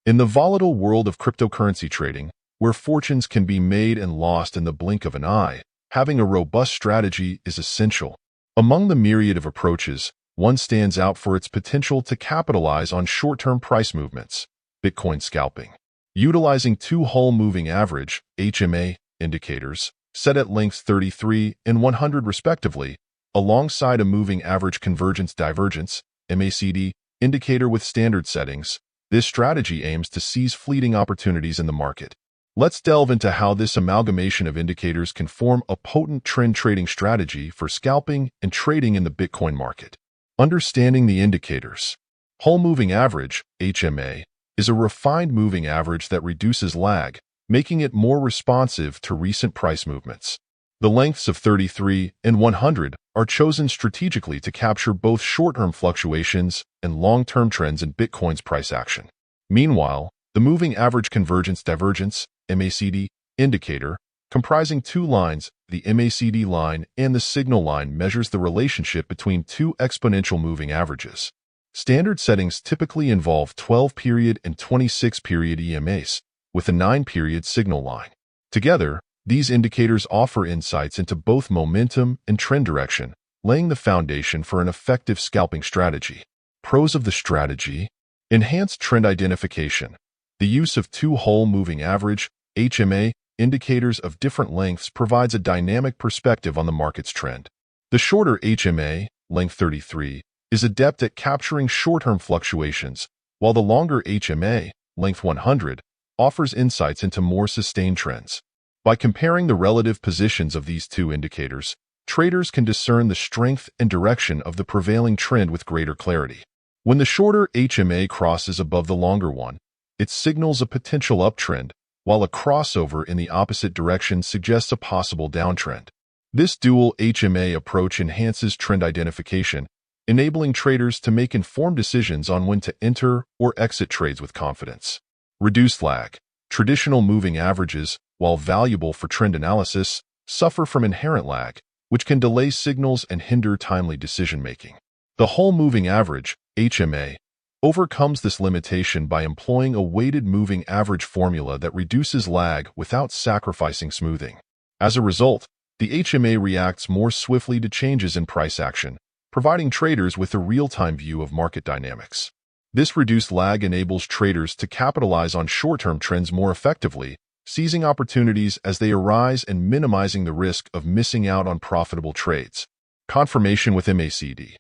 In the volatile world of cryptocurrency trading, where fortunes can be made and lost in the blink of an eye, having a robust strategy is essential. Among the myriad of approaches, one stands out for its potential to capitalize on short-term price movements: Bitcoin scalping. Utilizing two-hole moving average (HMA) indicators, set at lengths 33 and 100 respectively, alongside a moving average convergence divergence (MACD) indicator with standard settings, this strategy aims to seize fleeting opportunities in the market. Let's delve into how this amalgamation of indicators can form a potent trend trading strategy for scalping and trading in the Bitcoin market. Understanding the indicators. Whole moving average, HMA, is a refined moving average that reduces lag, making it more responsive to recent price movements. The lengths of 33 and 100 are chosen strategically to capture both short-term fluctuations and long-term trends in Bitcoin's price action. Meanwhile, the moving average convergence divergence (MACD) indicator, comprising two lines, the MACD line and the signal line, measures the relationship between two exponential moving averages. Standard settings typically involve 12-period and 26-period EMAs, with a 9-period signal line. Together, these indicators offer insights into both momentum and trend direction, laying the foundation for an effective scalping strategy. Pros of the strategy: enhanced trend identification. The use of two-hole moving average (HMA) indicators of different lengths provides a dynamic perspective on the market's trend. The shorter HMA, length 33, is adept at capturing short-term fluctuations, while the longer HMA, length 100, offers insights into more sustained trends. By comparing the relative positions of these two indicators, traders can discern the strength and direction of the prevailing trend with greater clarity. When the shorter HMA crosses above the longer one, it signals a potential uptrend, while a crossover in the opposite direction suggests a possible downtrend. This dual HMA approach enhances trend identification, enabling traders to make informed decisions on when to enter or exit trades with confidence. Reduced lag. Traditional moving averages, while valuable for trend analysis, suffer from inherent lag, which can delay signals and hinder timely decision-making. The whole moving average, HMA, overcomes this limitation by employing a weighted moving average formula that reduces lag without sacrificing smoothing. As a result, the HMA reacts more swiftly to changes in price action, providing traders with a real-time view of market dynamics. This reduced lag enables traders to capitalize on short-term trends more effectively, seizing opportunities as they arise and minimizing the risk of missing out on profitable trades. Confirmation with MACD.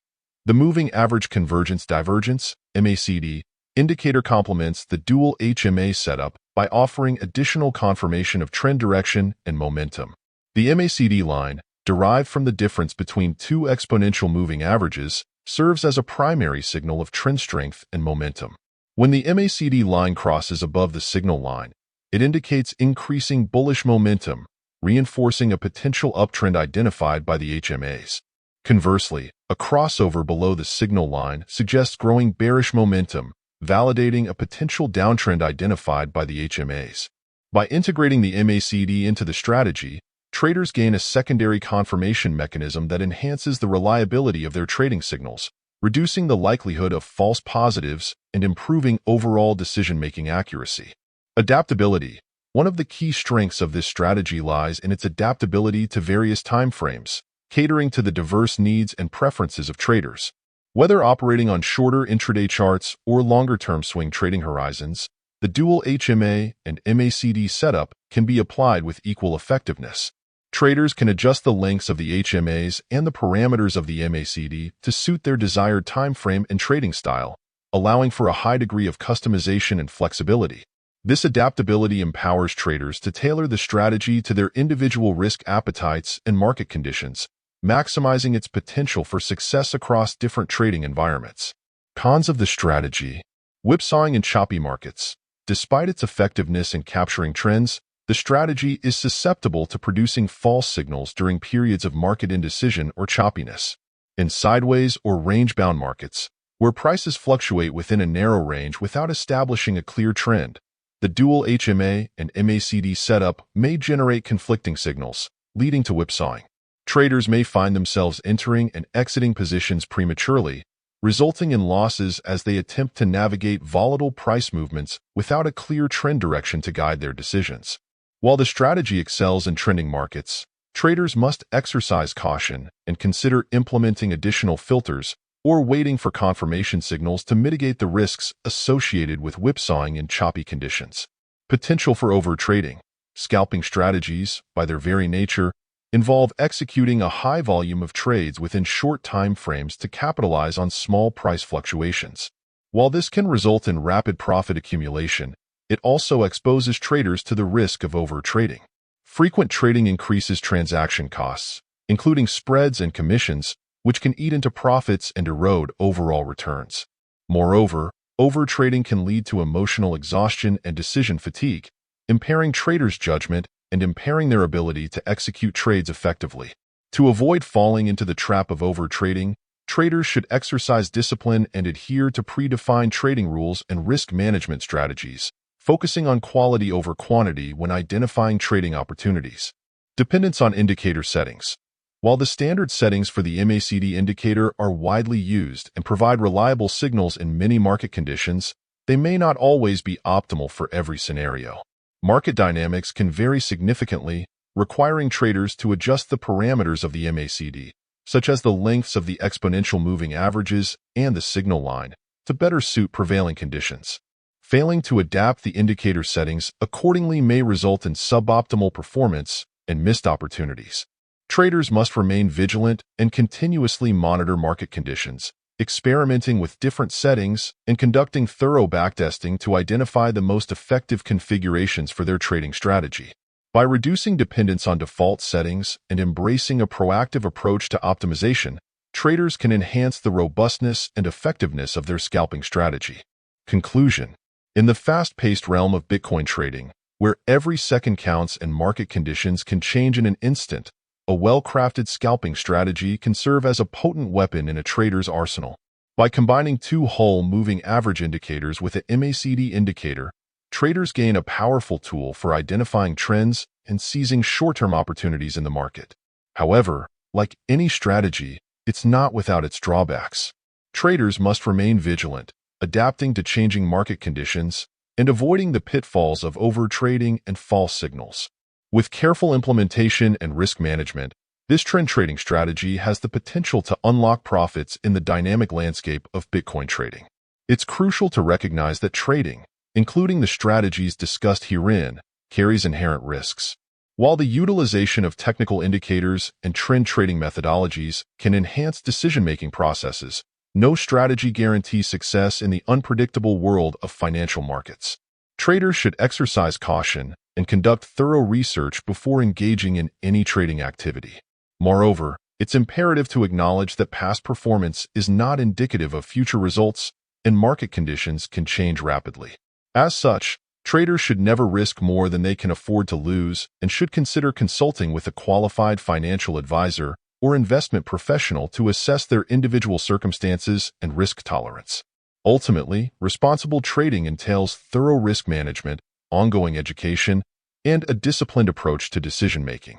The moving average convergence divergence (MACD) indicator complements the dual HMA setup by offering additional confirmation of trend direction and momentum. The MACD line, derived from the difference between two exponential moving averages, serves as a primary signal of trend strength and momentum. When the MACD line crosses above the signal line, it indicates increasing bullish momentum, reinforcing a potential uptrend identified by the HMAs. Conversely, a crossover below the signal line suggests growing bearish momentum, validating a potential downtrend identified by the HMAs. By integrating the MACD into the strategy, traders gain a secondary confirmation mechanism that enhances the reliability of their trading signals, reducing the likelihood of false positives and improving overall decision-making accuracy. Adaptability. One of the key strengths of this strategy lies in its adaptability to various time frames, catering to the diverse needs and preferences of traders. Whether operating on shorter intraday charts or longer-term swing trading horizons, the dual HMA and MACD setup can be applied with equal effectiveness. Traders can adjust the lengths of the HMAs and the parameters of the MACD to suit their desired time frame and trading style, allowing for a high degree of customization and flexibility. This adaptability empowers traders to tailor the strategy to their individual risk appetites and market conditions, maximizing its potential for success across different trading environments. Cons of the strategy. Whipsawing in choppy markets. Despite its effectiveness in capturing trends, the strategy is susceptible to producing false signals during periods of market indecision or choppiness. In sideways or range-bound markets, where prices fluctuate within a narrow range without establishing a clear trend, the dual HMA and MACD setup may generate conflicting signals, leading to whipsawing. Traders may find themselves entering and exiting positions prematurely, resulting in losses as they attempt to navigate volatile price movements without a clear trend direction to guide their decisions. While the strategy excels in trending markets, traders must exercise caution and consider implementing additional filters or waiting for confirmation signals to mitigate the risks associated with whipsawing in choppy conditions. Potential for overtrading. Scalping strategies, by their very nature, involve executing a high volume of trades within short time frames to capitalize on small price fluctuations. While this can result in rapid profit accumulation, it also exposes traders to the risk of overtrading. Frequent trading increases transaction costs, including spreads and commissions, which can eat into profits and erode overall returns. Moreover, overtrading can lead to emotional exhaustion and decision fatigue, impairing traders' judgment and impairing their ability to execute trades effectively. To avoid falling into the trap of overtrading, traders should exercise discipline and adhere to predefined trading rules and risk management strategies, focusing on quality over quantity when identifying trading opportunities. Dependence on indicator settings. While the standard settings for the MACD indicator are widely used and provide reliable signals in many market conditions, they may not always be optimal for every scenario. Market dynamics can vary significantly, requiring traders to adjust the parameters of the MACD, such as the lengths of the exponential moving averages and the signal line, to better suit prevailing conditions. Failing to adapt the indicator settings accordingly may result in suboptimal performance and missed opportunities. Traders must remain vigilant and continuously monitor market conditions, experimenting with different settings and conducting thorough backtesting to identify the most effective configurations for their trading strategy. By reducing dependence on default settings and embracing a proactive approach to optimization, traders can enhance the robustness and effectiveness of their scalping strategy. Conclusion. In the fast-paced realm of Bitcoin trading, where every second counts and market conditions can change in an instant, a well-crafted scalping strategy can serve as a potent weapon in a trader's arsenal. By combining two whole moving average indicators with an MACD indicator, traders gain a powerful tool for identifying trends and seizing short-term opportunities in the market. However, like any strategy, it's not without its drawbacks. Traders must remain vigilant, adapting to changing market conditions and avoiding the pitfalls of overtrading and false signals. With careful implementation and risk management, this trend trading strategy has the potential to unlock profits in the dynamic landscape of Bitcoin trading. It's crucial to recognize that trading, including the strategies discussed herein, carries inherent risks. While the utilization of technical indicators and trend trading methodologies can enhance decision-making processes, no strategy guarantees success in the unpredictable world of financial markets. Traders should exercise caution and conduct thorough research before engaging in any trading activity. Moreover, it's imperative to acknowledge that past performance is not indicative of future results, and market conditions can change rapidly. As such, traders should never risk more than they can afford to lose and should consider consulting with a qualified financial advisor or investment professional to assess their individual circumstances and risk tolerance. Ultimately, responsible trading entails thorough risk management, ongoing education, and a disciplined approach to decision-making.